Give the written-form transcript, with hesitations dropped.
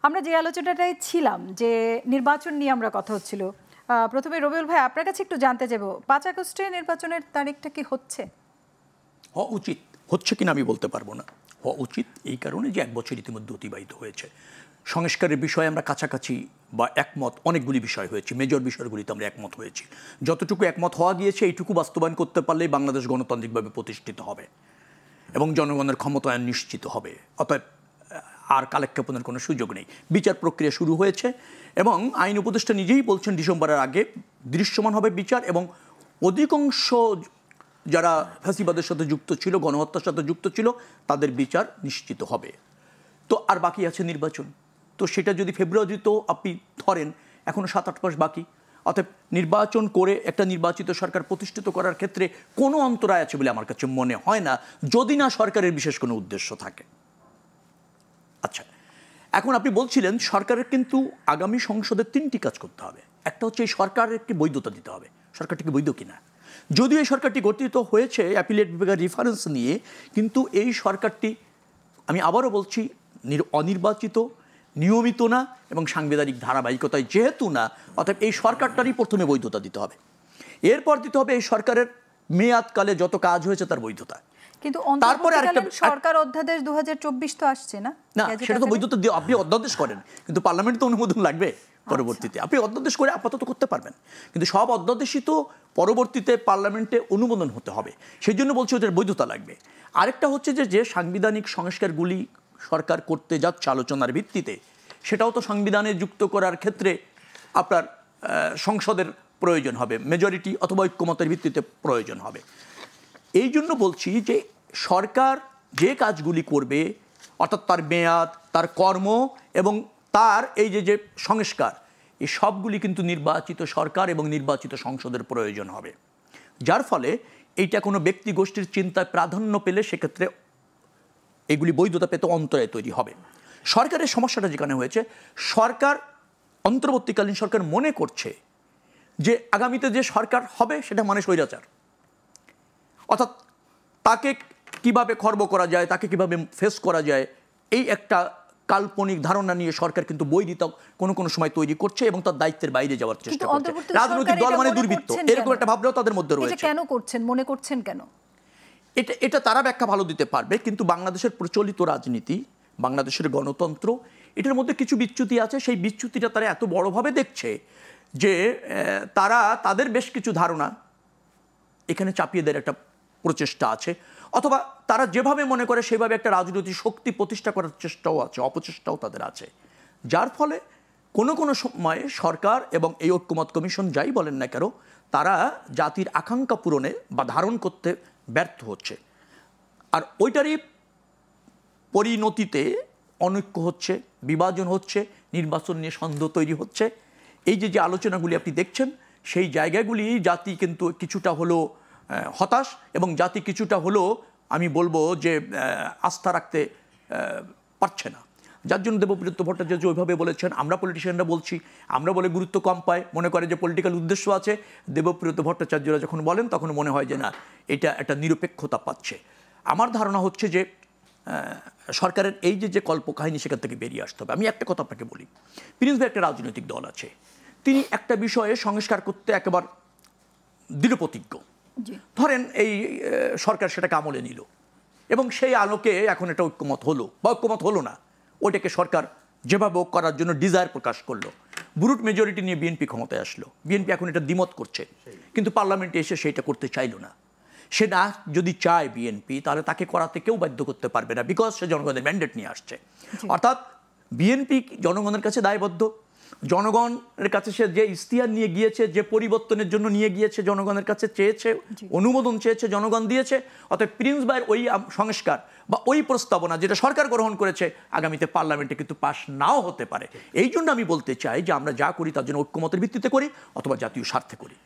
আমরা যে আলোচনাটায় ছিলাম যে নির্বাচন নিয়ে আমরা কথা হচ্ছিল, প্রথমে রবিউল ভাই আপনার কাছে একটু জানতে যাব 5 আগস্টে নির্বাচনের তারিখটা কি হচ্ছে? হওয়া উচিত, হচ্ছে কিনা আমি বলতে পারবো না। হওয়া উচিত এই কারণে যে 1 বছর ইতিমধ্যে অতিবাহিত হয়েছে। সংস্কারের বিষয়ে আমরা কাছাকাছি বা একমত অনেকগুলি বিষয় হয়েছে, মেজর বিষয়গুলিতে আমরা একমত হয়েছি। যতটুকু একমত হওয়া গিয়েছে এইটুকু বাস্তবায়ন করতে পারলেই বাংলাদেশ গণতান্ত্রিকভাবে প্রতিষ্ঠিত হবে এবং জনগণের ক্ষমতায়ন নিশ্চিত হবে। অতএব আর কালেক্ষেপণের কোনো সুযোগ নেই। বিচার প্রক্রিয়া শুরু হয়েছে এবং আইন উপদেষ্টা নিজেই বলছেন ডিসেম্বরের আগে দৃশ্যমান হবে বিচার এবং অধিকাংশ যারা ফ্যাসিবাদের সাথে যুক্ত ছিল, গণহত্যার সাথে যুক্ত ছিল, তাদের বিচার নিশ্চিত হবে। তো আর বাকি আছে নির্বাচন। তো সেটা যদি ফেব্রুয়ারিতেও আপনি ধরেন, এখনও 7-8 মাস বাকি। অতএব নির্বাচন করে একটা নির্বাচিত সরকার প্রতিষ্ঠিত করার ক্ষেত্রে কোনো অন্তরায় আছে বলে আমার কাছে মনে হয় না, যদি না সরকারের বিশেষ কোনো উদ্দেশ্য থাকে। আচ্ছা, এখন আপনি বলছিলেন সরকারের কিন্তু আগামী সংসদে 3টি কাজ করতে হবে। একটা হচ্ছে এই সরকারের একটি বৈধতা দিতে হবে, সরকারটি কি বৈধ কিনা। যদিও এই সরকারটি গঠিত হয়েছে অ্যাপিলেট বিভাগের রেফারেন্স নিয়ে, কিন্তু এই সরকারটি, আমি আবারও বলছি, অনির্বাচিত, নিয়মিত না এবং সাংবিধানিক ধারাবাহিকতায় যেহেতু না, অতএব এই সরকারটারই প্রথমে বৈধতা দিতে হবে। এরপর দিতে হবে এই সরকারের মেয়াদকালে যত কাজ হয়েছে তার বৈধতা। কিন্তু তারপরে আরেকটা সরকার অধ্যাদেশ 2024 তো আসছে না, সেটা তো বৈধতা দিয়ে আপনি অধ্যাদেশ করেন, কিন্তু পার্লামেন্ট তো অনুমোদন লাগবে পরবর্তীতে। আপনি অধ্যাদেশ করে আপাতত করতে পারবেন, কিন্তু সব অধ্যাদেশই তো পরবর্তীতে পার্লামেন্টে অনুমোদন হতে হবে। সেই জন্য বলছি ওদের বৈধতা লাগবে। আরেকটা হচ্ছে যে সাংবিধানিক সংস্কারগুলি সরকার করতে যাচ্ছে আলোচনার ভিত্তিতে, সেটাও তো সংবিধানে যুক্ত করার ক্ষেত্রে আপনার সংসদের প্রয়োজন হবে, মেজরিটি অথবা ঐক্যমতের ভিত্তিতে প্রয়োজন হবে। এই জন্য বলছি যে সরকার যে কাজগুলি করবে, অর্থাৎ তার মেয়াদ, তার কর্ম এবং তার এই যে সংস্কার, এই সবগুলি কিন্তু নির্বাচিত সরকার এবং নির্বাচিত সংসদের প্রয়োজন হবে। যার ফলে এইটা কোনো ব্যক্তি গোষ্ঠীর চিন্তায় প্রাধান্য পেলে সেক্ষেত্রে এগুলি বৈধতা পেতে অন্তরায় তৈরি হবে। সরকারের সমস্যাটা যেখানে হয়েছে, সরকার, অন্তর্বর্তীকালীন সরকার মনে করছে যে আগামীতে যে সরকার হবে সেটা মানে স্বৈরাচার। অর্থাৎ তাকে কিভাবে খর্ব করা যায়, তাকে কিভাবে ফেস করা যায়, এই একটা কাল্পনিক ধারণা নিয়ে সরকার কিন্তু বৈরিতা কোনো সময় তৈরি করছে এবং তার দায়িত্বের বাইরে যাওয়ার চেষ্টা করছে। রাজনৈতিক দল মানে দুর্বৃত্ত, এরকম একটা ভাবনাও তাদের মধ্যে রয়েছে। কেন করছেন, মনে করছেন কেন? এটা তারা ব্যাখ্যা ভালো দিতে পারবে, কিন্তু বাংলাদেশের প্রচলিত রাজনীতি, বাংলাদেশের গণতন্ত্র, এটার মধ্যে কিছু বিচ্যুতি আছে। সেই বিচ্যুতিটা তারা এত বড়ভাবে দেখছে যে তারা তাদের বেশ কিছু ধারণা এখানে চাপিয়ে দেওয়ার একটা প্রচেষ্টা আছে, অথবা তারা যেভাবে মনে করে সেভাবে একটা রাজনৈতিক শক্তি প্রতিষ্ঠা করার চেষ্টাও আছে, অপচেষ্টাও তাদের আছে। যার ফলে কোনো সময়ে সরকার এবং এই ঐক্যমত কমিশন যাই বলেন না কেন, তারা জাতির আকাঙ্ক্ষা পূরণে বা ধারণ করতে ব্যর্থ হচ্ছে। আর ওইটারই পরিণতিতে অনৈক্য হচ্ছে, বিভাজন হচ্ছে, নির্বাচন নিয়ে সন্দেহ তৈরি হচ্ছে। এই যে আলোচনাগুলি আপনি দেখছেন, সেই জায়গাগুলি জাতি কিন্তু কিছুটা হলো হতাশ এবং জাতি কিছুটা হলো, আমি বলবো যে আস্থা রাখতে পারছে না। যার জন্য দেবব্রত ভট্টাচার্য ওইভাবে বলেছেন, আমরা পলিটিশিয়ানরা বলছি, আমরা বলে গুরুত্ব কম পায়, মনে করে যে পলিটিক্যাল উদ্দেশ্য আছে। দেবব্রত ভট্টাচার্যরা যখন বলেন তখন মনে হয় যে না, এটা একটা নিরপেক্ষতা পাচ্ছে। আমার ধারণা হচ্ছে যে সরকারের এই যে কল্পকাহিনী, সেখান থেকে বেরিয়ে আসতে হবে। আমি একটা কথা আপনাকে বলি, প্রিন্স ভাই একটা রাজনৈতিক দল আছে, তিনি একটা বিষয়ে সংস্কার করতে একেবারে দৃঢ়প্রতিজ্ঞ। ধরেন এই সরকার সেটাকে আমলে নিল এবং সেই আলোকে এখন এটা ঐক্যমত হলো বা ঐক্যমত হলো না, ওইটাকে সরকার যেভাবে করার জন্য ডিজায়ার প্রকাশ করলো, ব্রুট মেজরিটি নিয়ে বিএনপি ক্ষমতায় আসলো। বিএনপি এখন এটা দ্বিমত করছে, কিন্তু পার্লামেন্টে এসে সেটা করতে চাইল না। সে না যদি চায় বিএনপি, তাহলে তাকে করাতে কেউ বাধ্য করতে পারবে না, বিকজ সে জনগণের ম্যান্ডেট নিয়ে আসছে। অর্থাৎ বিএনপি জনগণের কাছে দায়বদ্ধ, জনগণের কাছে সে যে ইশতেহার নিয়ে গিয়েছে, যে পরিবর্তনের জন্য নিয়ে গিয়েছে, জনগণের কাছে চেয়েছে, অনুমোদন চেয়েছে, জনগণ দিয়েছে। অতএব প্রিন্স ভাইয়ের ওই সংস্কার বা ওই প্রস্তাবনা যেটা সরকার গ্রহণ করেছে, আগামীতে পার্লামেন্টে কিন্তু পাশ নাও হতে পারে। এই জন্য আমি বলতে চাই যে আমরা যা করি তার জন্য ঐক্যমতের ভিত্তিতে করি অথবা জাতীয় স্বার্থে করি।